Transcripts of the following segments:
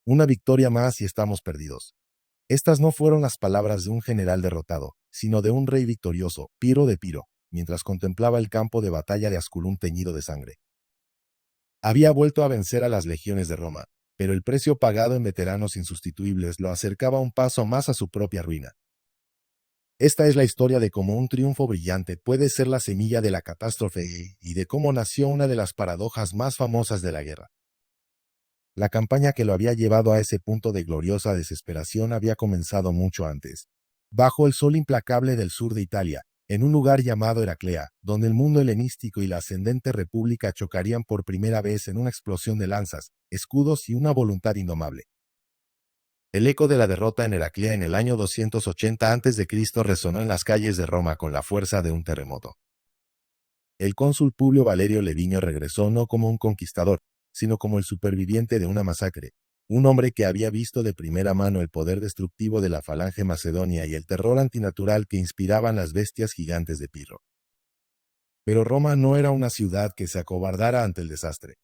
Una victoria más y estamos perdidos. Estas no fueron las palabras de un general derrotado, sino de un rey victorioso, Piro de Piro, mientras contemplaba el campo de batalla de Asculum teñido de sangre. Había vuelto a vencer a las legiones de Roma, pero el precio pagado en veteranos insustituibles lo acercaba un paso más a su propia ruina. Esta es la historia de cómo un triunfo brillante puede ser la semilla de la catástrofe y de cómo nació una de las paradojas más famosas de la guerra. La campaña que lo había llevado a ese punto de gloriosa desesperación había comenzado mucho antes, bajo el sol implacable del sur de Italia, en un lugar llamado Heraclea, donde el mundo helenístico y la ascendente república chocarían por primera vez en una explosión de lanzas, escudos y una voluntad indomable. El eco de la derrota en Heraclea en el año 280 a.C. resonó en las calles de Roma con la fuerza de un terremoto. El cónsul Publio Valerio Levinio regresó no como un conquistador, sino como el superviviente de una masacre, un hombre que había visto de primera mano el poder destructivo de la falange macedonia y el terror antinatural que inspiraban las bestias gigantes de Pirro. Pero Roma no era una ciudad que se acobardara ante el desastre.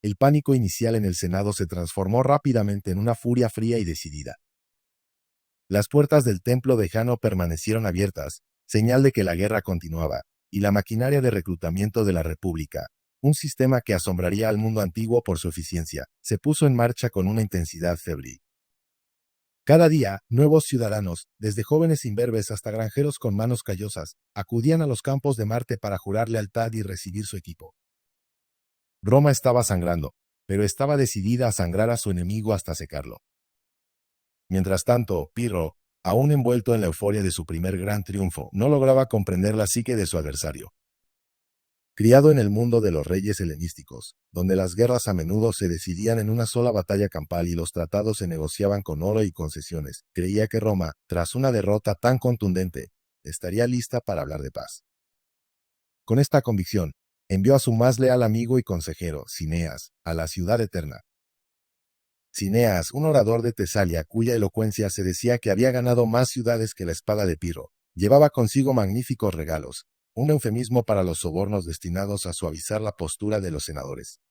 El pánico inicial en el Senado se transformó rápidamente en una furia fría y decidida. Las puertas del templo de Jano permanecieron abiertas, señal de que la guerra continuaba, y la maquinaria de reclutamiento de la República, un sistema que asombraría al mundo antiguo por su eficiencia, se puso en marcha con una intensidad febril. Cada día, nuevos ciudadanos, desde jóvenes imberbes hasta granjeros con manos callosas, acudían a los campos de Marte para jurar lealtad y recibir su equipo. Roma estaba sangrando, pero estaba decidida a sangrar a su enemigo hasta secarlo. Mientras tanto, Pirro, aún envuelto en la euforia de su primer gran triunfo, no lograba comprender la psique de su adversario. Criado en el mundo de los reyes helenísticos, donde las guerras a menudo se decidían en una sola batalla campal y los tratados se negociaban con oro y concesiones, creía que Roma, tras una derrota tan contundente, estaría lista para hablar de paz. Con esta convicción, envió a su más leal amigo y consejero, Cineas, a la ciudad eterna. Cineas, un orador de Tesalia cuya elocuencia se decía que había ganado más ciudades que la espada de Pirro, llevaba consigo magníficos regalos, un eufemismo para los sobornos destinados a suavizar la postura de los senadores.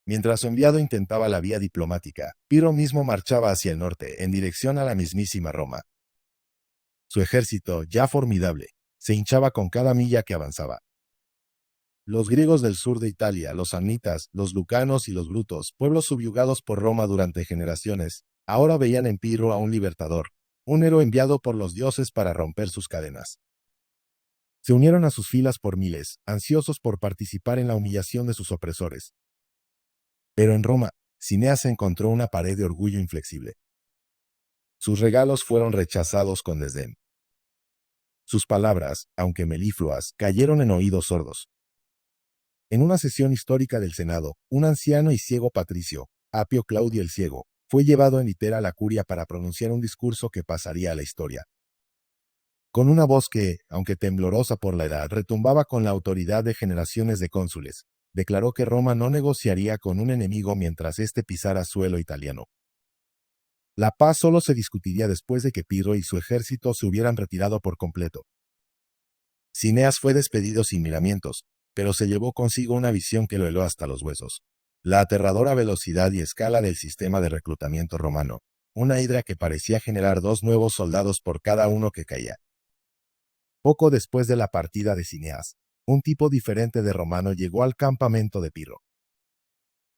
Mientras su enviado intentaba la vía diplomática, Pirro mismo marchaba hacia el norte, en dirección a la mismísima Roma. Su ejército, ya formidable, se hinchaba con cada milla que avanzaba. Los griegos del sur de Italia, los samnitas, los lucanos y los brutos, pueblos subyugados por Roma durante generaciones, ahora veían en Pirro a un libertador, un héroe enviado por los dioses para romper sus cadenas. Se unieron a sus filas por miles, ansiosos por participar en la humillación de sus opresores. Pero en Roma, Cineas encontró una pared de orgullo inflexible. Sus regalos fueron rechazados con desdén. Sus palabras, aunque melifluas, cayeron en oídos sordos. En una sesión histórica del Senado, un anciano y ciego patricio, Apio Claudio el Ciego, fue llevado en litera a la curia para pronunciar un discurso que pasaría a la historia. Con una voz que, aunque temblorosa por la edad, retumbaba con la autoridad de generaciones de cónsules, declaró que Roma no negociaría con un enemigo mientras éste pisara suelo italiano. La paz solo se discutiría después de que Pirro y su ejército se hubieran retirado por completo. Cineas fue despedido sin miramientos, pero se llevó consigo una visión que lo heló hasta los huesos. La aterradora velocidad y escala del sistema de reclutamiento romano, una hidra que parecía generar 2 nuevos soldados por cada uno que caía. Poco después de la partida de Cineas, un tipo diferente de romano llegó al campamento de Pirro.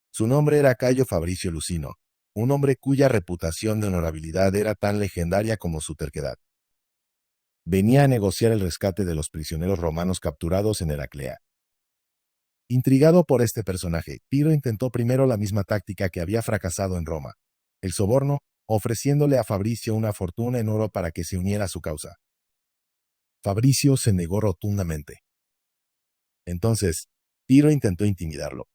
Su nombre era Cayo Fabricio Lucino, un hombre cuya reputación de honorabilidad era tan legendaria como su terquedad. Venía a negociar el rescate de los prisioneros romanos capturados en Heraclea. Intrigado por este personaje, Pirro intentó primero la misma táctica que había fracasado en Roma, el soborno, ofreciéndole a Fabricio una fortuna en oro para que se uniera a su causa. Fabricio se negó rotundamente. Entonces, Pirro intentó intimidarlo.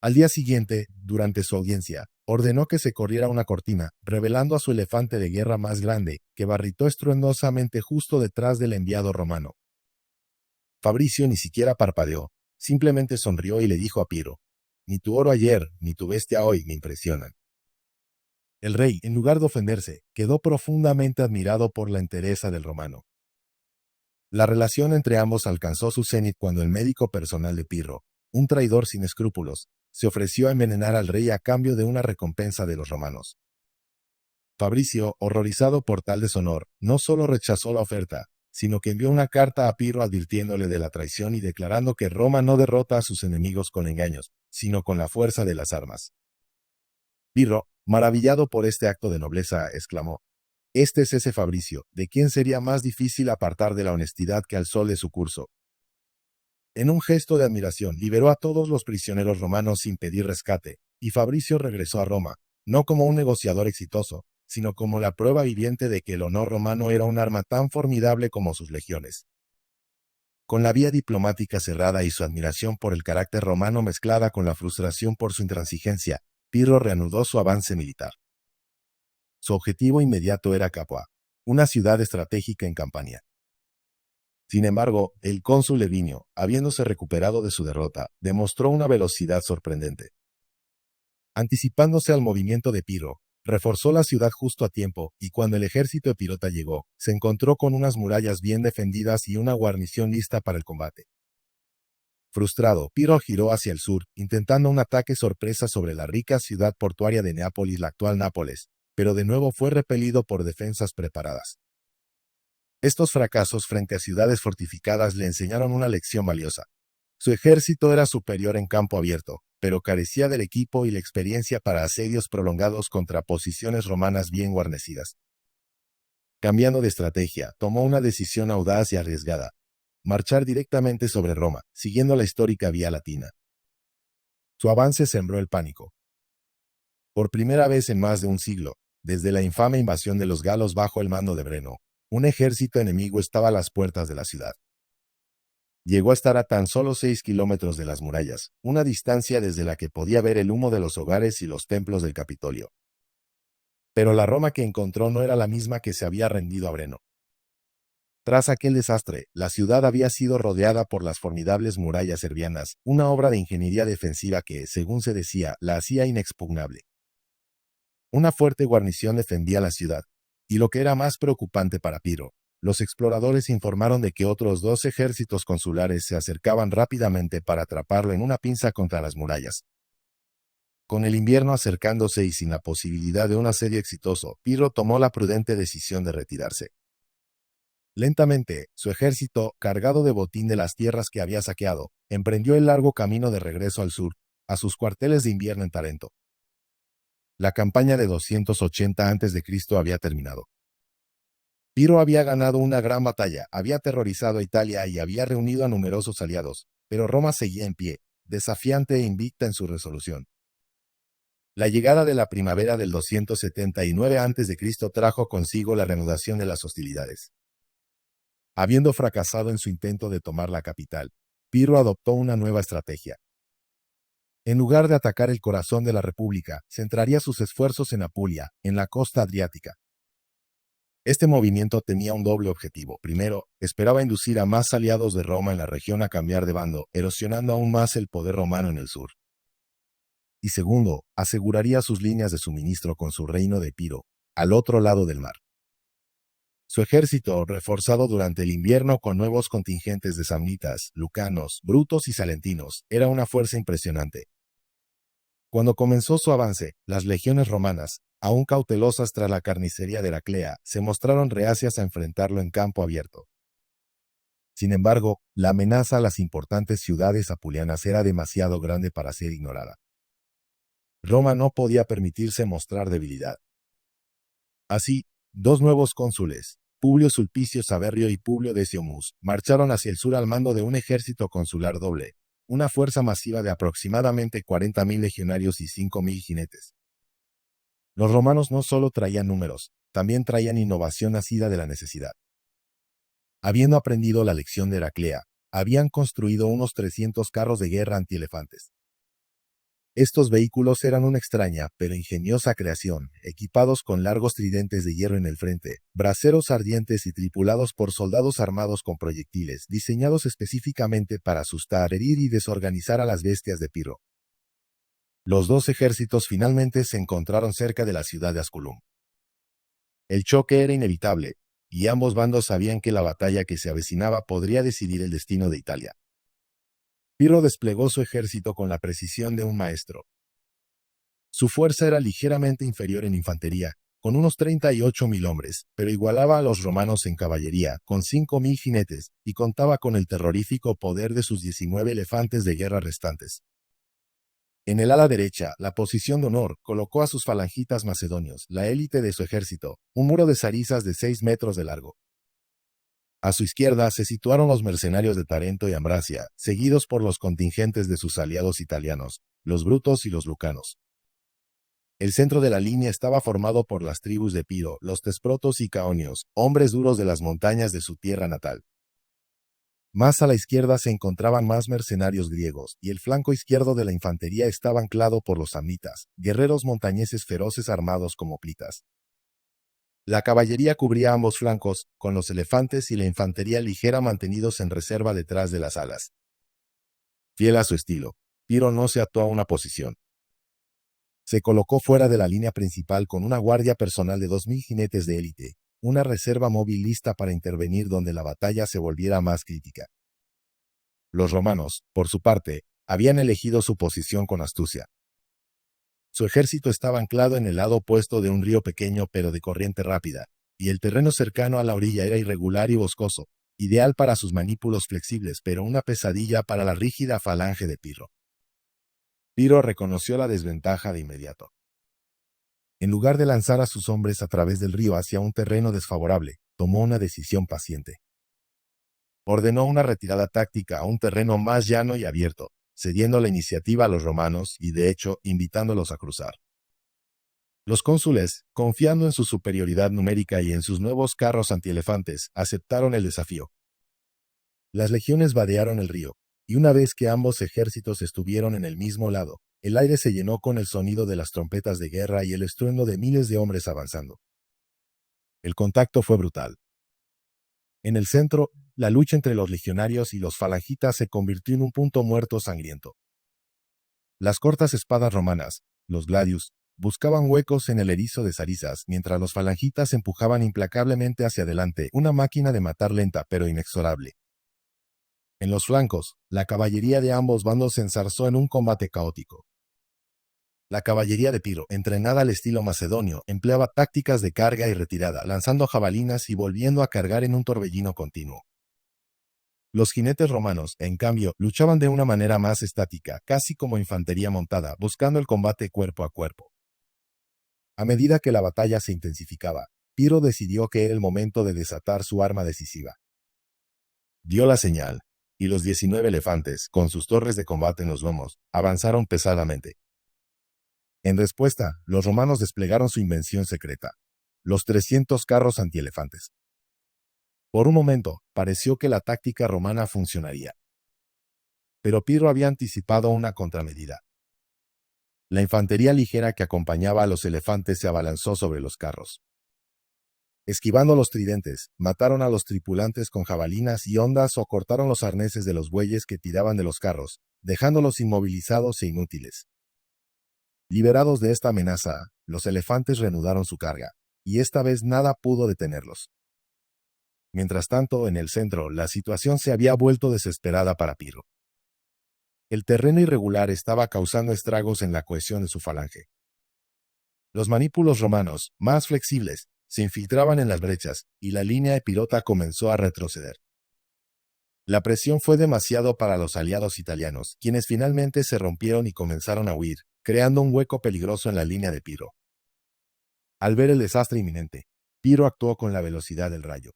Al día siguiente, durante su audiencia, ordenó que se corriera una cortina, revelando a su elefante de guerra más grande, que barritó estruendosamente justo detrás del enviado romano. Fabricio ni siquiera parpadeó, simplemente sonrió y le dijo a Pirro: «Ni tu oro ayer, ni tu bestia hoy me impresionan». El rey, en lugar de ofenderse, quedó profundamente admirado por la entereza del romano. La relación entre ambos alcanzó su cenit cuando el médico personal de Pirro, un traidor sin escrúpulos, se ofreció a envenenar al rey a cambio de una recompensa de los romanos. Fabricio, horrorizado por tal deshonor, no solo rechazó la oferta, sino que envió una carta a Pirro advirtiéndole de la traición y declarando que Roma no derrota a sus enemigos con engaños, sino con la fuerza de las armas. Pirro, maravillado por este acto de nobleza, exclamó: «Este es ese Fabricio, de quien sería más difícil apartar de la honestidad que al sol de su curso». En un gesto de admiración, liberó a todos los prisioneros romanos sin pedir rescate, y Fabricio regresó a Roma, no como un negociador exitoso, sino como la prueba viviente de que el honor romano era un arma tan formidable como sus legiones. Con la vía diplomática cerrada y su admiración por el carácter romano mezclada con la frustración por su intransigencia, Pirro reanudó su avance militar. Su objetivo inmediato era Capua, una ciudad estratégica en Campania. Sin embargo, el cónsul Levinio, habiéndose recuperado de su derrota, demostró una velocidad sorprendente. Anticipándose al movimiento de Pirro, reforzó la ciudad justo a tiempo, y cuando el ejército epirota llegó, se encontró con unas murallas bien defendidas y una guarnición lista para el combate. Frustrado, Pirro giró hacia el sur, intentando un ataque sorpresa sobre la rica ciudad portuaria de Neápolis, la actual Nápoles, pero de nuevo fue repelido por defensas preparadas. Estos fracasos frente a ciudades fortificadas le enseñaron una lección valiosa. Su ejército era superior en campo abierto, pero carecía del equipo y la experiencia para asedios prolongados contra posiciones romanas bien guarnecidas. Cambiando de estrategia, tomó una decisión audaz y arriesgada: marchar directamente sobre Roma, siguiendo la histórica Vía Latina. Su avance sembró el pánico. Por primera vez en más de un siglo, desde la infame invasión de los galos bajo el mando de Breno, un ejército enemigo estaba a las puertas de la ciudad. Llegó a estar a tan solo 6 kilómetros de las murallas, una distancia desde la que podía ver el humo de los hogares y los templos del Capitolio. Pero la Roma que encontró no era la misma que se había rendido a Breno. Tras aquel desastre, la ciudad había sido rodeada por las formidables murallas servianas, una obra de ingeniería defensiva que, según se decía, la hacía inexpugnable. Una fuerte guarnición defendía la ciudad, y lo que era más preocupante para Pirro, los exploradores informaron de que otros 2 ejércitos consulares se acercaban rápidamente para atraparlo en una pinza contra las murallas. Con el invierno acercándose y sin la posibilidad de un asedio exitoso, Pirro tomó la prudente decisión de retirarse. Lentamente, su ejército, cargado de botín de las tierras que había saqueado, emprendió el largo camino de regreso al sur, a sus cuarteles de invierno en Tarento. La campaña de 280 a.C. había terminado. Pirro había ganado una gran batalla, había aterrorizado a Italia y había reunido a numerosos aliados, pero Roma seguía en pie, desafiante e invicta en su resolución. La llegada de la primavera del 279 a.C. trajo consigo la reanudación de las hostilidades. Habiendo fracasado en su intento de tomar la capital, Pirro adoptó una nueva estrategia. En lugar de atacar el corazón de la República, centraría sus esfuerzos en Apulia, en la costa adriática. Este movimiento tenía un doble objetivo. Primero, esperaba inducir a más aliados de Roma en la región a cambiar de bando, erosionando aún más el poder romano en el sur. Y segundo, aseguraría sus líneas de suministro con su reino de Epiro, al otro lado del mar. Su ejército, reforzado durante el invierno con nuevos contingentes de samnitas, lucanos, brutos y salentinos, era una fuerza impresionante. Cuando comenzó su avance, las legiones romanas, aún cautelosas tras la carnicería de Heraclea, se mostraron reacias a enfrentarlo en campo abierto. Sin embargo, la amenaza a las importantes ciudades apulianas era demasiado grande para ser ignorada. Roma no podía permitirse mostrar debilidad. Así, 2 nuevos cónsules, Publio Sulpicio Saverio y Publio Decimus, marcharon hacia el sur al mando de un ejército consular doble, una fuerza masiva de aproximadamente 40.000 legionarios y 5.000 jinetes. Los romanos no solo traían números, también traían innovación nacida de la necesidad. Habiendo aprendido la lección de Heraclea, habían construido unos 300 carros de guerra antielefantes. Estos vehículos eran una extraña pero ingeniosa creación, equipados con largos tridentes de hierro en el frente, braseros ardientes y tripulados por soldados armados con proyectiles, diseñados específicamente para asustar, herir y desorganizar a las bestias de Pirro. Los 2 ejércitos finalmente se encontraron cerca de la ciudad de Asculum. El choque era inevitable, y ambos bandos sabían que la batalla que se avecinaba podría decidir el destino de Italia. Pirro desplegó su ejército con la precisión de un maestro. Su fuerza era ligeramente inferior en infantería, con unos 38.000 hombres, pero igualaba a los romanos en caballería, con 5.000 jinetes, y contaba con el terrorífico poder de sus 19 elefantes de guerra restantes. En el ala derecha, la posición de honor, colocó a sus falangitas macedonios, la élite de su ejército, un muro de zarizas de 6 metros de largo. A su izquierda se situaron los mercenarios de Tarento y Ambracia, seguidos por los contingentes de sus aliados italianos, los brutos y los lucanos. El centro de la línea estaba formado por las tribus de Piro, los tesprotos y caonios, hombres duros de las montañas de su tierra natal. Más a la izquierda se encontraban más mercenarios griegos, y el flanco izquierdo de la infantería estaba anclado por los samnitas, guerreros montañeses feroces armados como plitas. La caballería cubría ambos flancos, con los elefantes y la infantería ligera mantenidos en reserva detrás de las alas. Fiel a su estilo, Piro no se ató a una posición. Se colocó fuera de la línea principal con una guardia personal de 2.000 jinetes de élite, una reserva móvil lista para intervenir donde la batalla se volviera más crítica. Los romanos, por su parte, habían elegido su posición con astucia. Su ejército estaba anclado en el lado opuesto de un río pequeño pero de corriente rápida, y el terreno cercano a la orilla era irregular y boscoso, ideal para sus manípulos flexibles pero una pesadilla para la rígida falange de Pirro. Pirro reconoció la desventaja de inmediato. En lugar de lanzar a sus hombres a través del río hacia un terreno desfavorable, tomó una decisión paciente. Ordenó una retirada táctica a un terreno más llano y abierto, cediendo la iniciativa a los romanos y, de hecho, invitándolos a cruzar. Los cónsules, confiando en su superioridad numérica y en sus nuevos carros antielefantes, aceptaron el desafío. Las legiones vadearon el río, y una vez que ambos ejércitos estuvieron en el mismo lado, el aire se llenó con el sonido de las trompetas de guerra y el estruendo de miles de hombres avanzando. El contacto fue brutal. En el centro, la lucha entre los legionarios y los falangitas se convirtió en un punto muerto sangriento. Las cortas espadas romanas, los gladius, buscaban huecos en el erizo de zarizas, mientras los falangitas empujaban implacablemente hacia adelante, una máquina de matar lenta pero inexorable. En los flancos, la caballería de ambos bandos se enzarzó en un combate caótico. La caballería de Piro, entrenada al estilo macedonio, empleaba tácticas de carga y retirada, lanzando jabalinas y volviendo a cargar en un torbellino continuo. Los jinetes romanos, en cambio, luchaban de una manera más estática, casi como infantería montada, buscando el combate cuerpo a cuerpo. A medida que la batalla se intensificaba, Piro decidió que era el momento de desatar su arma decisiva. Dio la señal, y los 19 elefantes, con sus torres de combate en los lomos, avanzaron pesadamente. En respuesta, los romanos desplegaron su invención secreta, los 300 carros antielefantes. Por un momento, pareció que la táctica romana funcionaría. Pero Pirro había anticipado una contramedida. La infantería ligera que acompañaba a los elefantes se abalanzó sobre los carros. Esquivando los tridentes, mataron a los tripulantes con jabalinas y hondas o cortaron los arneses de los bueyes que tiraban de los carros, dejándolos inmovilizados e inútiles. Liberados de esta amenaza, los elefantes reanudaron su carga, y esta vez nada pudo detenerlos. Mientras tanto, en el centro, la situación se había vuelto desesperada para Pirro. El terreno irregular estaba causando estragos en la cohesión de su falange. Los manípulos romanos, más flexibles, se infiltraban en las brechas, y la línea epirota comenzó a retroceder. La presión fue demasiado para los aliados italianos, quienes finalmente se rompieron y comenzaron a huir, creando un hueco peligroso en la línea de Pirro. Al ver el desastre inminente, Pirro actuó con la velocidad del rayo.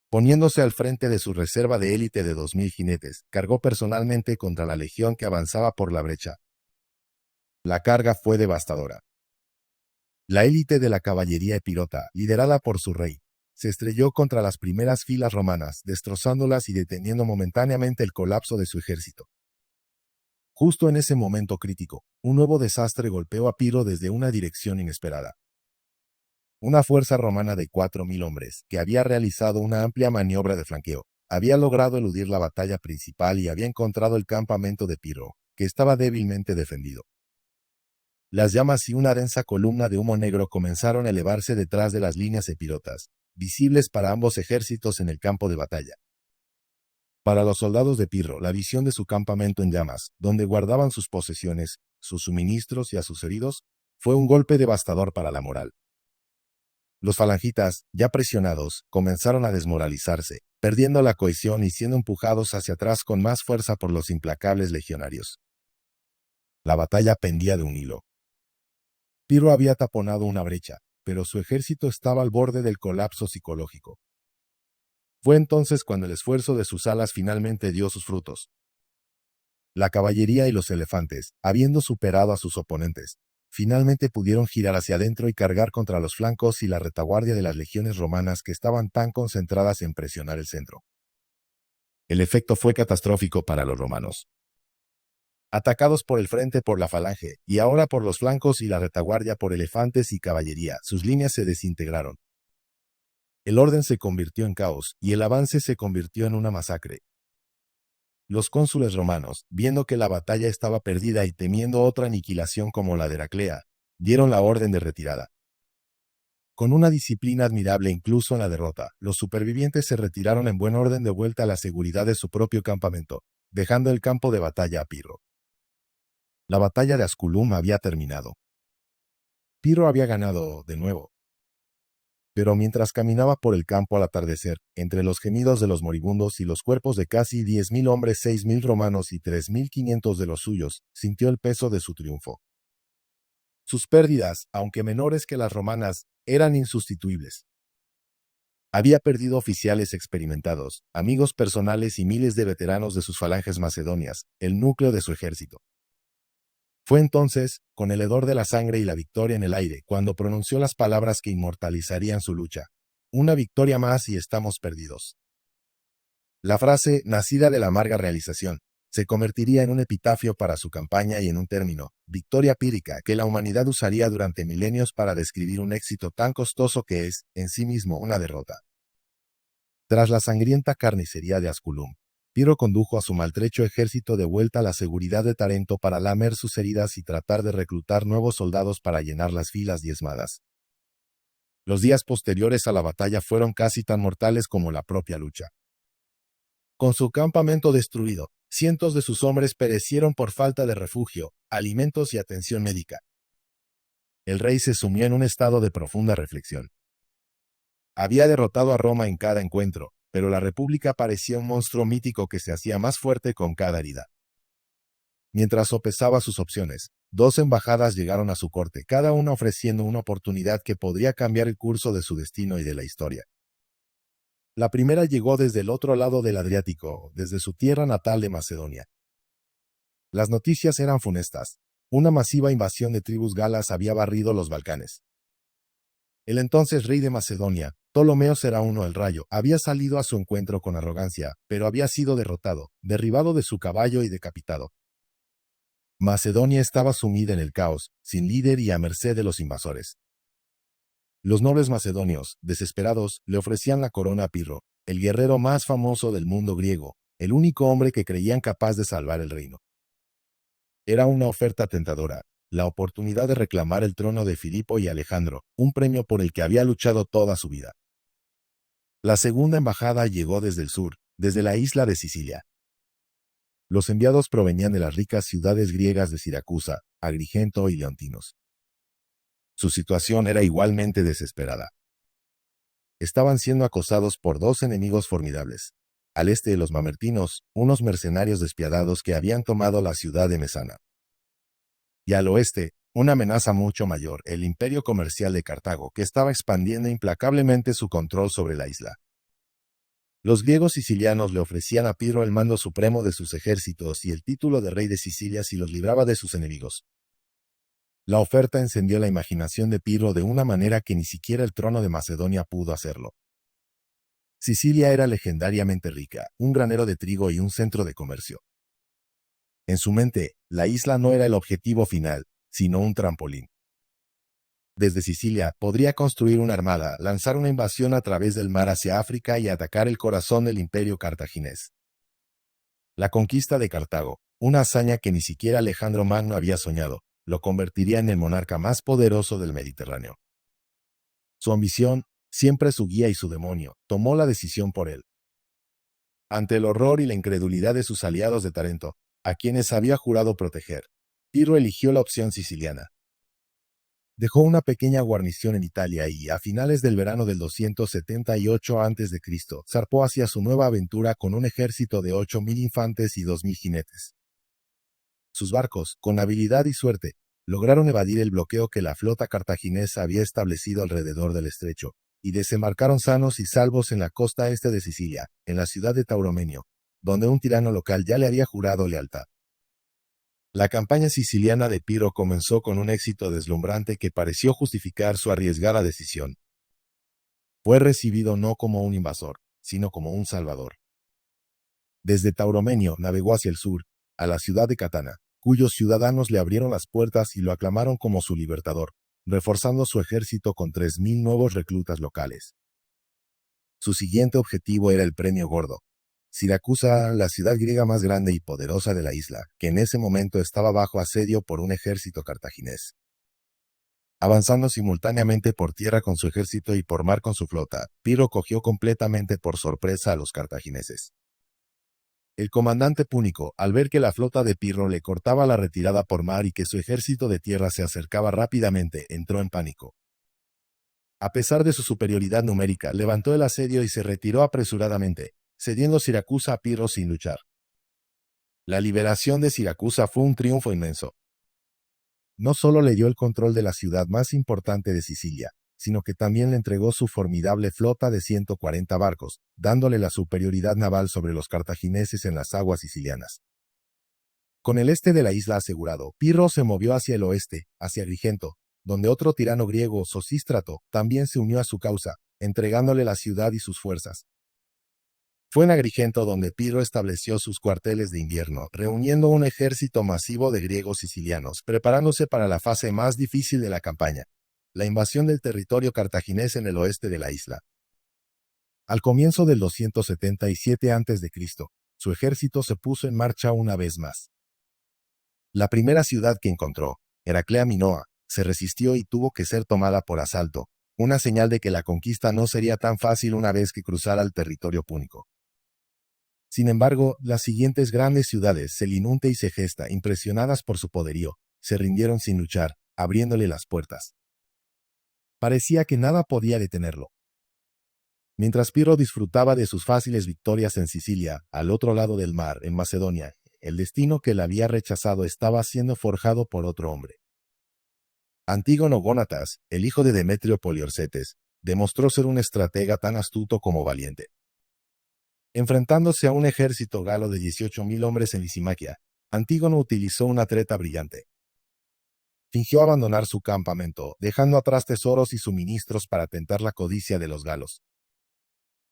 Poniéndose al frente de su reserva de élite de 2.000 jinetes, cargó personalmente contra la legión que avanzaba por la brecha. La carga fue devastadora. La élite de la caballería epirota, liderada por su rey, se estrelló contra las primeras filas romanas, destrozándolas y deteniendo momentáneamente el colapso de su ejército. Justo en ese momento crítico, un nuevo desastre golpeó a Pirro desde una dirección inesperada. Una fuerza romana de 4.000 hombres, que había realizado una amplia maniobra de flanqueo, había logrado eludir la batalla principal y había encontrado el campamento de Pirro, que estaba débilmente defendido. Las llamas y una densa columna de humo negro comenzaron a elevarse detrás de las líneas epirotas, visibles para ambos ejércitos en el campo de batalla. Para los soldados de Pirro, la visión de su campamento en llamas, donde guardaban sus posesiones, sus suministros y a sus heridos, fue un golpe devastador para la moral. Los falangitas, ya presionados, comenzaron a desmoralizarse, perdiendo la cohesión y siendo empujados hacia atrás con más fuerza por los implacables legionarios. La batalla pendía de un hilo. Pirro había taponado una brecha, pero su ejército estaba al borde del colapso psicológico. Fue entonces cuando el esfuerzo de sus alas finalmente dio sus frutos. La caballería y los elefantes, habiendo superado a sus oponentes, finalmente pudieron girar hacia adentro y cargar contra los flancos y la retaguardia de las legiones romanas que estaban tan concentradas en presionar el centro. El efecto fue catastrófico para los romanos. Atacados por el frente por la falange, y ahora por los flancos y la retaguardia por elefantes y caballería, sus líneas se desintegraron. El orden se convirtió en caos, y el avance se convirtió en una masacre. Los cónsules romanos, viendo que la batalla estaba perdida y temiendo otra aniquilación como la de Heraclea, dieron la orden de retirada. Con una disciplina admirable incluso en la derrota, los supervivientes se retiraron en buen orden de vuelta a la seguridad de su propio campamento, dejando el campo de batalla a Pirro. La batalla de Asculum había terminado. Pirro había ganado de nuevo. Pero mientras caminaba por el campo al atardecer, entre los gemidos de los moribundos y los cuerpos de casi 10.000 hombres, 6.000 romanos y 3.500 de los suyos, sintió el peso de su triunfo. Sus pérdidas, aunque menores que las romanas, eran insustituibles. Había perdido oficiales experimentados, amigos personales y miles de veteranos de sus falanges macedonias, el núcleo de su ejército. Fue entonces, con el hedor de la sangre y la victoria en el aire, cuando pronunció las palabras que inmortalizarían su lucha. Una victoria más y estamos perdidos. La frase, nacida de la amarga realización, se convertiría en un epitafio para su campaña y en un término, victoria pírrica, que la humanidad usaría durante milenios para describir un éxito tan costoso que es, en sí mismo, una derrota. Tras la sangrienta carnicería de Asculum, Pirro condujo a su maltrecho ejército de vuelta a la seguridad de Tarento para lamer sus heridas y tratar de reclutar nuevos soldados para llenar las filas diezmadas. Los días posteriores a la batalla fueron casi tan mortales como la propia lucha. Con su campamento destruido, cientos de sus hombres perecieron por falta de refugio, alimentos y atención médica. El rey se sumió en un estado de profunda reflexión. Había derrotado a Roma en cada encuentro, pero la República parecía un monstruo mítico que se hacía más fuerte con cada herida. Mientras sopesaba sus opciones, 2 embajadas llegaron a su corte, cada una ofreciendo una oportunidad que podría cambiar el curso de su destino y de la historia. La primera llegó desde el otro lado del Adriático, desde su tierra natal de Macedonia. Las noticias eran funestas. Una masiva invasión de tribus galas había barrido los Balcanes. El entonces rey de Macedonia, Ptolomeo Serauno el Rayo, había salido a su encuentro con arrogancia, pero había sido derrotado, derribado de su caballo y decapitado. Macedonia estaba sumida en el caos, sin líder y a merced de los invasores. Los nobles macedonios, desesperados, le ofrecían la corona a Pirro, el guerrero más famoso del mundo griego, el único hombre que creían capaz de salvar el reino. Era una oferta tentadora, la oportunidad de reclamar el trono de Filipo y Alejandro, un premio por el que había luchado toda su vida. La segunda embajada llegó desde el sur, desde la isla de Sicilia. Los enviados provenían de las ricas ciudades griegas de Siracusa, Agrigento y Leontinos. Su situación era igualmente desesperada. Estaban siendo acosados por 2 enemigos formidables. Al este de los mamertinos, unos mercenarios despiadados que habían tomado la ciudad de Mesana. Y al oeste, una amenaza mucho mayor, el imperio comercial de Cartago, que estaba expandiendo implacablemente su control sobre la isla. Los griegos sicilianos le ofrecían a Pirro el mando supremo de sus ejércitos y el título de rey de Sicilia si los libraba de sus enemigos. La oferta encendió la imaginación de Pirro de una manera que ni siquiera el trono de Macedonia pudo hacerlo. Sicilia era legendariamente rica, un granero de trigo y un centro de comercio. En su mente, la isla no era el objetivo final, sino un trampolín. Desde Sicilia podría construir una armada, lanzar una invasión a través del mar hacia África y atacar el corazón del imperio cartaginés. La conquista de Cartago, una hazaña que ni siquiera Alejandro Magno había soñado, lo convertiría en el monarca más poderoso del Mediterráneo. Su ambición, siempre su guía y su demonio, tomó la decisión por él. Ante el horror y la incredulidad de sus aliados de Tarento, a quienes había jurado proteger, Pirro eligió la opción siciliana. Dejó una pequeña guarnición en Italia y, a finales del verano del 278 a.C., zarpó hacia su nueva aventura con un ejército de 8.000 infantes y 2.000 jinetes. Sus barcos, con habilidad y suerte, lograron evadir el bloqueo que la flota cartaginesa había establecido alrededor del estrecho, y desembarcaron sanos y salvos en la costa este de Sicilia, en la ciudad de Tauromenio, donde un tirano local ya le había jurado lealtad. La campaña siciliana de Pirro comenzó con un éxito deslumbrante que pareció justificar su arriesgada decisión. Fue recibido no como un invasor, sino como un salvador. Desde Tauromenio navegó hacia el sur, a la ciudad de Catana, cuyos ciudadanos le abrieron las puertas y lo aclamaron como su libertador, reforzando su ejército con 3.000 nuevos reclutas locales. Su siguiente objetivo era el Premio Gordo, Siracusa, la ciudad griega más grande y poderosa de la isla, que en ese momento estaba bajo asedio por un ejército cartaginés. Avanzando simultáneamente por tierra con su ejército y por mar con su flota, Pirro cogió completamente por sorpresa a los cartagineses. El comandante púnico, al ver que la flota de Pirro le cortaba la retirada por mar y que su ejército de tierra se acercaba rápidamente, entró en pánico. A pesar de su superioridad numérica, levantó el asedio y se retiró apresuradamente, cediendo Siracusa a Pirro sin luchar. La liberación de Siracusa fue un triunfo inmenso. No solo le dio el control de la ciudad más importante de Sicilia, sino que también le entregó su formidable flota de 140 barcos, dándole la superioridad naval sobre los cartagineses en las aguas sicilianas. Con el este de la isla asegurado, Pirro se movió hacia el oeste, hacia Agrigento, donde otro tirano griego, Sosístrato, también se unió a su causa, entregándole la ciudad y sus fuerzas. Fue en Agrigento donde Pirro estableció sus cuarteles de invierno, reuniendo un ejército masivo de griegos sicilianos, preparándose para la fase más difícil de la campaña, la invasión del territorio cartaginés en el oeste de la isla. Al comienzo del 277 a.C., su ejército se puso en marcha una vez más. La primera ciudad que encontró, Heraclea Minoa, se resistió y tuvo que ser tomada por asalto, una señal de que la conquista no sería tan fácil una vez que cruzara el territorio púnico. Sin embargo, las siguientes grandes ciudades, Selinunte y Segesta, impresionadas por su poderío, se rindieron sin luchar, abriéndole las puertas. Parecía que nada podía detenerlo. Mientras Pirro disfrutaba de sus fáciles victorias en Sicilia, al otro lado del mar, en Macedonia, el destino que le había rechazado estaba siendo forjado por otro hombre. Antígono Gónatas, el hijo de Demetrio Poliorcetes, demostró ser un estratega tan astuto como valiente. Enfrentándose a un ejército galo de 18.000 hombres en Lisimaquia, Antígono utilizó una treta brillante. Fingió abandonar su campamento, dejando atrás tesoros y suministros para tentar la codicia de los galos.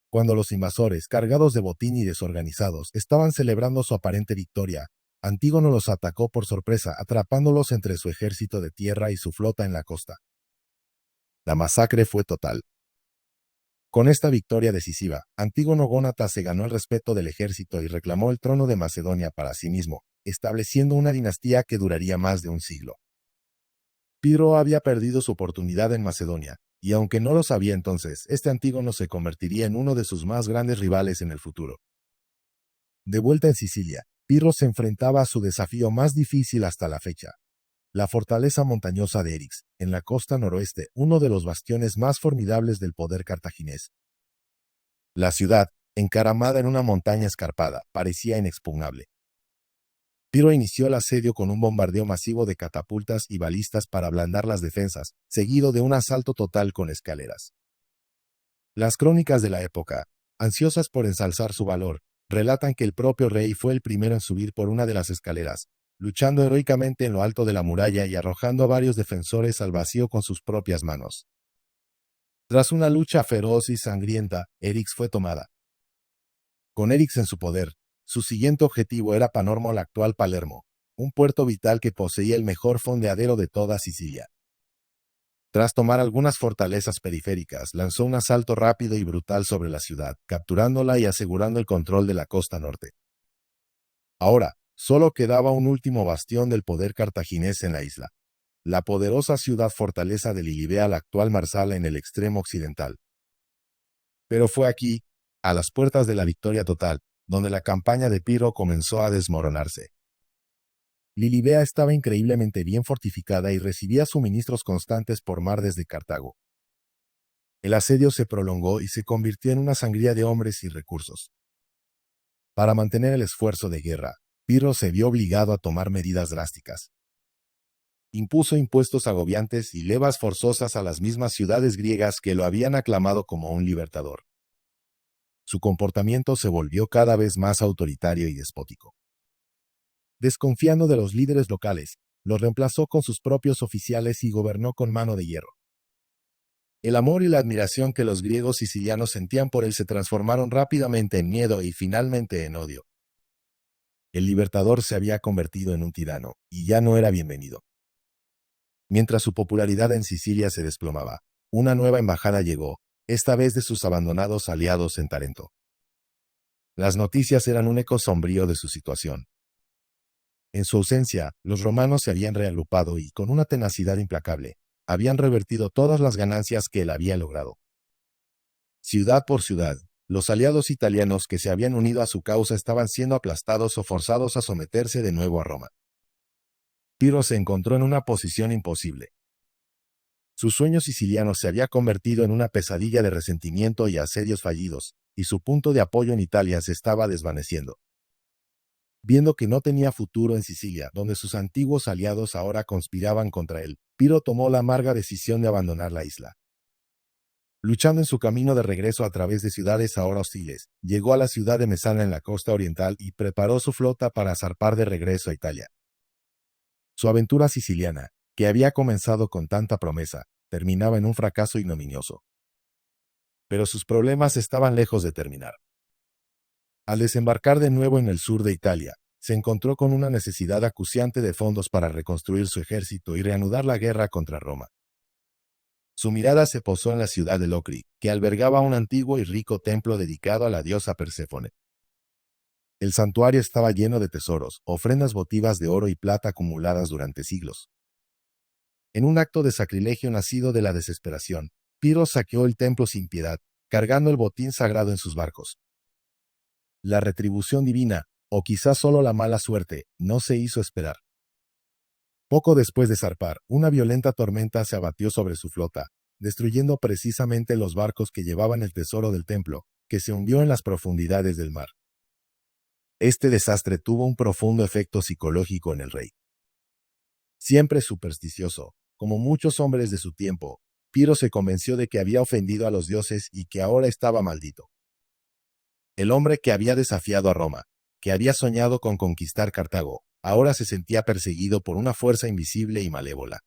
Cuando los invasores, cargados de botín y desorganizados, estaban celebrando su aparente victoria, Antígono los atacó por sorpresa, atrapándolos entre su ejército de tierra y su flota en la costa. La masacre fue total. Con esta victoria decisiva, Antígono Gónatas se ganó el respeto del ejército y reclamó el trono de Macedonia para sí mismo, estableciendo una dinastía que duraría más de un siglo. Pirro había perdido su oportunidad en Macedonia, y aunque no lo sabía entonces, este Antígono se convertiría en uno de sus más grandes rivales en el futuro. De vuelta en Sicilia, Pirro se enfrentaba a su desafío más difícil hasta la fecha: la fortaleza montañosa de Erix, en la costa noroeste, uno de los bastiones más formidables del poder cartaginés. La ciudad, encaramada en una montaña escarpada, parecía inexpugnable. Pirro inició el asedio con un bombardeo masivo de catapultas y balistas para ablandar las defensas, seguido de un asalto total con escaleras. Las crónicas de la época, ansiosas por ensalzar su valor, relatan que el propio rey fue el primero en subir por una de las escaleras, luchando heroicamente en lo alto de la muralla y arrojando a varios defensores al vacío con sus propias manos. Tras una lucha feroz y sangrienta, Erix fue tomada. Con Erix en su poder, su siguiente objetivo era Panormo, la actual Palermo, un puerto vital que poseía el mejor fondeadero de toda Sicilia. Tras tomar algunas fortalezas periféricas, lanzó un asalto rápido y brutal sobre la ciudad, capturándola y asegurando el control de la costa norte. Ahora, solo quedaba un último bastión del poder cartaginés en la isla: la poderosa ciudad fortaleza de Lilibea, la actual Marsala, en el extremo occidental. Pero fue aquí, a las puertas de la victoria total, donde la campaña de Pirro comenzó a desmoronarse. Lilibea estaba increíblemente bien fortificada y recibía suministros constantes por mar desde Cartago. El asedio se prolongó y se convirtió en una sangría de hombres y recursos. Para mantener el esfuerzo de guerra, Pirro se vio obligado a tomar medidas drásticas. Impuso impuestos agobiantes y levas forzosas a las mismas ciudades griegas que lo habían aclamado como un libertador. Su comportamiento se volvió cada vez más autoritario y despótico. Desconfiando de los líderes locales, los reemplazó con sus propios oficiales y gobernó con mano de hierro. El amor y la admiración que los griegos sicilianos sentían por él se transformaron rápidamente en miedo y finalmente en odio. El libertador se había convertido en un tirano, y ya no era bienvenido. Mientras su popularidad en Sicilia se desplomaba, una nueva embajada llegó, esta vez de sus abandonados aliados en Tarento. Las noticias eran un eco sombrío de su situación. En su ausencia, los romanos se habían reagrupado y, con una tenacidad implacable, habían revertido todas las ganancias que él había logrado. Ciudad por ciudad, los aliados italianos que se habían unido a su causa estaban siendo aplastados o forzados a someterse de nuevo a Roma. Pirro se encontró en una posición imposible. Su sueño siciliano se había convertido en una pesadilla de resentimiento y asedios fallidos, y su punto de apoyo en Italia se estaba desvaneciendo. Viendo que no tenía futuro en Sicilia, donde sus antiguos aliados ahora conspiraban contra él, Pirro tomó la amarga decisión de abandonar la isla. Luchando en su camino de regreso a través de ciudades ahora hostiles, llegó a la ciudad de Mesana en la costa oriental y preparó su flota para zarpar de regreso a Italia. Su aventura siciliana, que había comenzado con tanta promesa, terminaba en un fracaso ignominioso. Pero sus problemas estaban lejos de terminar. Al desembarcar de nuevo en el sur de Italia, se encontró con una necesidad acuciante de fondos para reconstruir su ejército y reanudar la guerra contra Roma. Su mirada se posó en la ciudad de Locri, que albergaba un antiguo y rico templo dedicado a la diosa Perséfone. El santuario estaba lleno de tesoros, ofrendas votivas de oro y plata acumuladas durante siglos. En un acto de sacrilegio nacido de la desesperación, Pirro saqueó el templo sin piedad, cargando el botín sagrado en sus barcos. La retribución divina, o quizás solo la mala suerte, no se hizo esperar. Poco después de zarpar, una violenta tormenta se abatió sobre su flota, destruyendo precisamente los barcos que llevaban el tesoro del templo, que se hundió en las profundidades del mar. Este desastre tuvo un profundo efecto psicológico en el rey. Siempre supersticioso, como muchos hombres de su tiempo, Pirro se convenció de que había ofendido a los dioses y que ahora estaba maldito. El hombre que había desafiado a Roma, que había soñado con conquistar Cartago, ahora se sentía perseguido por una fuerza invisible y malévola.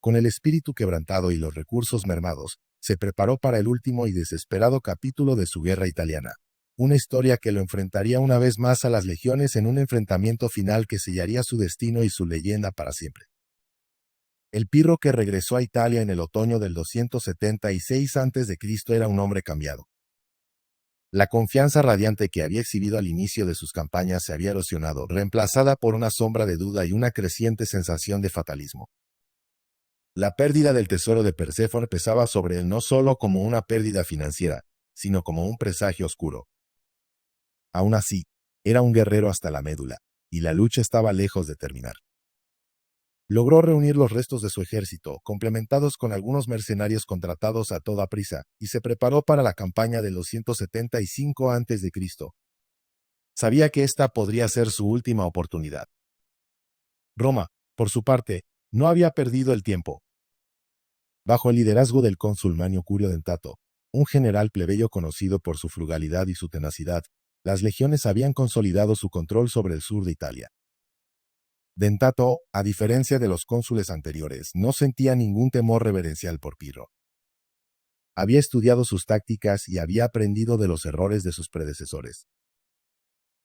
Con el espíritu quebrantado y los recursos mermados, se preparó para el último y desesperado capítulo de su guerra italiana, una historia que lo enfrentaría una vez más a las legiones en un enfrentamiento final que sellaría su destino y su leyenda para siempre. El Pirro que regresó a Italia en el otoño del 276 a.C. era un hombre cambiado. La confianza radiante que había exhibido al inicio de sus campañas se había erosionado, reemplazada por una sombra de duda y una creciente sensación de fatalismo. La pérdida del tesoro de Perséfone pesaba sobre él no solo como una pérdida financiera, sino como un presagio oscuro. Aún así, era un guerrero hasta la médula, y la lucha estaba lejos de terminar. Logró reunir los restos de su ejército, complementados con algunos mercenarios contratados a toda prisa, y se preparó para la campaña de los 175 a.C. Sabía que esta podría ser su última oportunidad. Roma, por su parte, no había perdido el tiempo. Bajo el liderazgo del cónsul Manio Curio Dentato, un general plebeyo conocido por su frugalidad y su tenacidad, las legiones habían consolidado su control sobre el sur de Italia. Dentato, a diferencia de los cónsules anteriores, no sentía ningún temor reverencial por Pirro. Había estudiado sus tácticas y había aprendido de los errores de sus predecesores.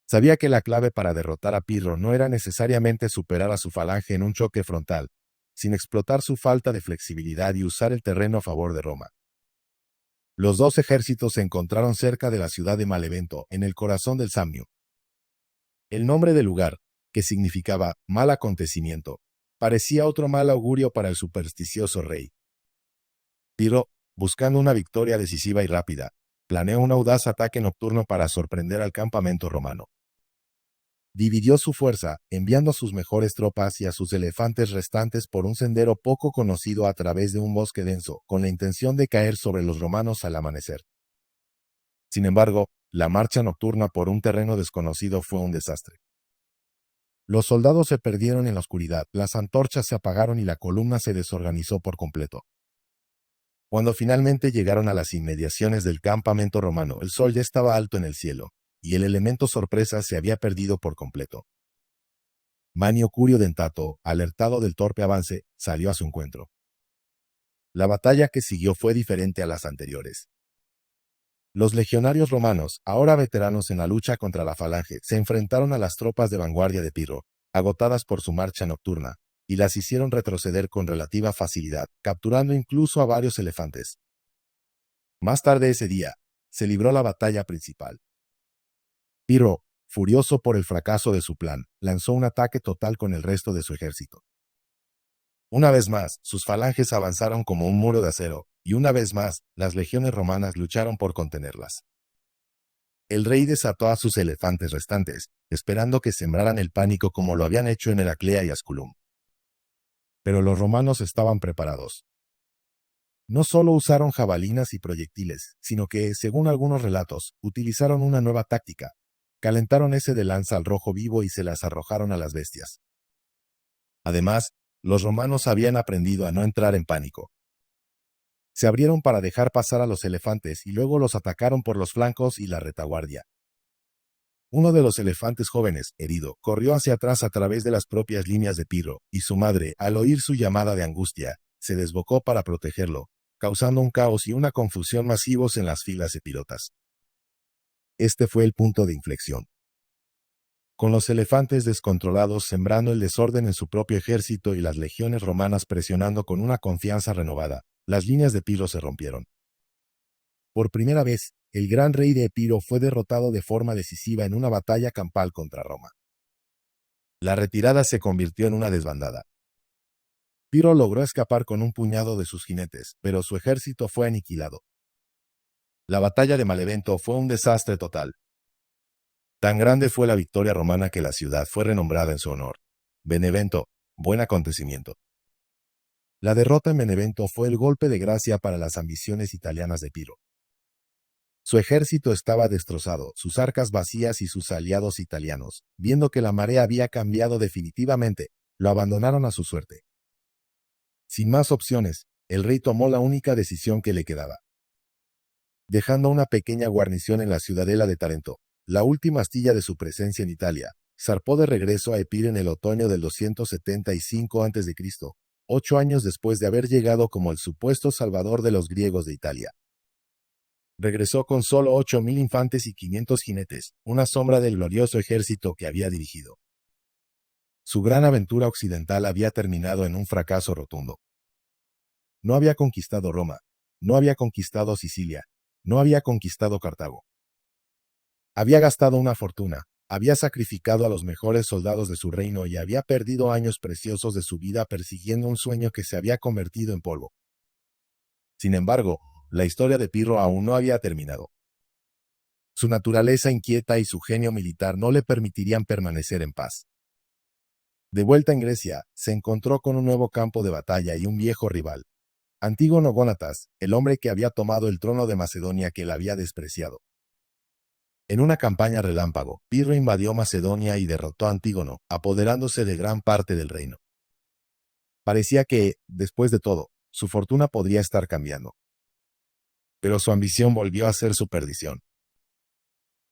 Sabía que la clave para derrotar a Pirro no era necesariamente superar a su falange en un choque frontal, sin explotar su falta de flexibilidad y usar el terreno a favor de Roma. Los dos ejércitos se encontraron cerca de la ciudad de Malevento, en el corazón del Samnio. El nombre del lugar, que significaba mal acontecimiento, parecía otro mal augurio para el supersticioso rey. Pirro, buscando una victoria decisiva y rápida, planeó un audaz ataque nocturno para sorprender al campamento romano. Dividió su fuerza, enviando a sus mejores tropas y a sus elefantes restantes por un sendero poco conocido a través de un bosque denso, con la intención de caer sobre los romanos al amanecer. Sin embargo, la marcha nocturna por un terreno desconocido fue un desastre. Los soldados se perdieron en la oscuridad, las antorchas se apagaron y la columna se desorganizó por completo. Cuando finalmente llegaron a las inmediaciones del campamento romano, el sol ya estaba alto en el cielo, y el elemento sorpresa se había perdido por completo. Manio Curio Dentato, alertado del torpe avance, salió a su encuentro. La batalla que siguió fue diferente a las anteriores. Los legionarios romanos, ahora veteranos en la lucha contra la falange, se enfrentaron a las tropas de vanguardia de Pirro, agotadas por su marcha nocturna, y las hicieron retroceder con relativa facilidad, capturando incluso a varios elefantes. Más tarde ese día, se libró la batalla principal. Pirro, furioso por el fracaso de su plan, lanzó un ataque total con el resto de su ejército. Una vez más, sus falanges avanzaron como un muro de acero, y una vez más, las legiones romanas lucharon por contenerlas. El rey desató a sus elefantes restantes, esperando que sembraran el pánico como lo habían hecho en Heraclea y Asculum. Pero los romanos estaban preparados. No solo usaron jabalinas y proyectiles, sino que, según algunos relatos, utilizaron una nueva táctica. Calentaron ese de lanza al rojo vivo y se las arrojaron a las bestias. Además, los romanos habían aprendido a no entrar en pánico. Se abrieron para dejar pasar a los elefantes y luego los atacaron por los flancos y la retaguardia. Uno de los elefantes jóvenes, herido, corrió hacia atrás a través de las propias líneas de Pirro, y su madre, al oír su llamada de angustia, se desbocó para protegerlo, causando un caos y una confusión masivos en las filas epirotas. Este fue el punto de inflexión. Con los elefantes descontrolados sembrando el desorden en su propio ejército y las legiones romanas presionando con una confianza renovada, las líneas de Pirro se rompieron. Por primera vez, el gran rey de Epiro fue derrotado de forma decisiva en una batalla campal contra Roma. La retirada se convirtió en una desbandada. Pirro logró escapar con un puñado de sus jinetes, pero su ejército fue aniquilado. La batalla de Malevento fue un desastre total. Tan grande fue la victoria romana que la ciudad fue renombrada en su honor. Benevento, buen acontecimiento. La derrota en Benevento fue el golpe de gracia para las ambiciones italianas de Pirro. Su ejército estaba destrozado, sus arcas vacías y sus aliados italianos, viendo que la marea había cambiado definitivamente, lo abandonaron a su suerte. Sin más opciones, el rey tomó la única decisión que le quedaba. Dejando una pequeña guarnición en la ciudadela de Tarento, la última astilla de su presencia en Italia, zarpó de regreso a Epiro en el otoño del 275 a.C., 8 años después de haber llegado como el supuesto salvador de los griegos de Italia. Regresó con solo 8.000 infantes y 500 jinetes, una sombra del glorioso ejército que había dirigido. Su gran aventura occidental había terminado en un fracaso rotundo. No había conquistado Roma, no había conquistado Sicilia, no había conquistado Cartago. Había gastado una fortuna, había sacrificado a los mejores soldados de su reino y había perdido años preciosos de su vida persiguiendo un sueño que se había convertido en polvo. Sin embargo, la historia de Pirro aún no había terminado. Su naturaleza inquieta y su genio militar no le permitirían permanecer en paz. De vuelta en Grecia, se encontró con un nuevo campo de batalla y un viejo rival. Antígono Gónatas, el hombre que había tomado el trono de Macedonia que la había despreciado. En una campaña relámpago, Pirro invadió Macedonia y derrotó a Antígono, apoderándose de gran parte del reino. Parecía que, después de todo, su fortuna podría estar cambiando. Pero su ambición volvió a ser su perdición.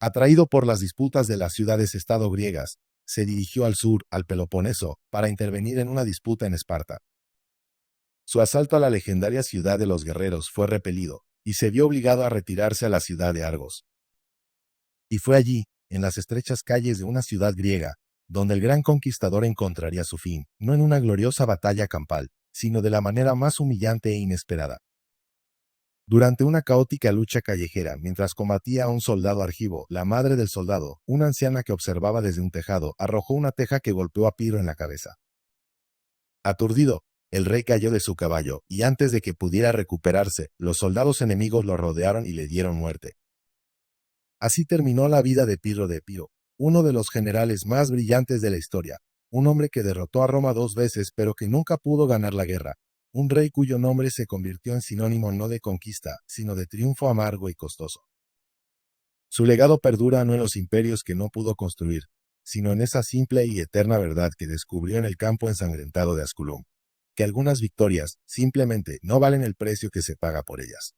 Atraído por las disputas de las ciudades-estado griegas, se dirigió al sur, al Peloponeso, para intervenir en una disputa en Esparta. Su asalto a la legendaria ciudad de los guerreros fue repelido, y se vio obligado a retirarse a la ciudad de Argos. Y fue allí, en las estrechas calles de una ciudad griega, donde el gran conquistador encontraría su fin, no en una gloriosa batalla campal, sino de la manera más humillante e inesperada. Durante una caótica lucha callejera, mientras combatía a un soldado argivo, la madre del soldado, una anciana que observaba desde un tejado, arrojó una teja que golpeó a Pirro en la cabeza. Aturdido, el rey cayó de su caballo, y antes de que pudiera recuperarse, los soldados enemigos lo rodearon y le dieron muerte. Así terminó la vida de Pirro de Epiro, uno de los generales más brillantes de la historia, un hombre que derrotó a Roma 2 veces pero que nunca pudo ganar la guerra, un rey cuyo nombre se convirtió en sinónimo no de conquista, sino de triunfo amargo y costoso. Su legado perdura no en los imperios que no pudo construir, sino en esa simple y eterna verdad que descubrió en el campo ensangrentado de Asculum, que algunas victorias simplemente no valen el precio que se paga por ellas.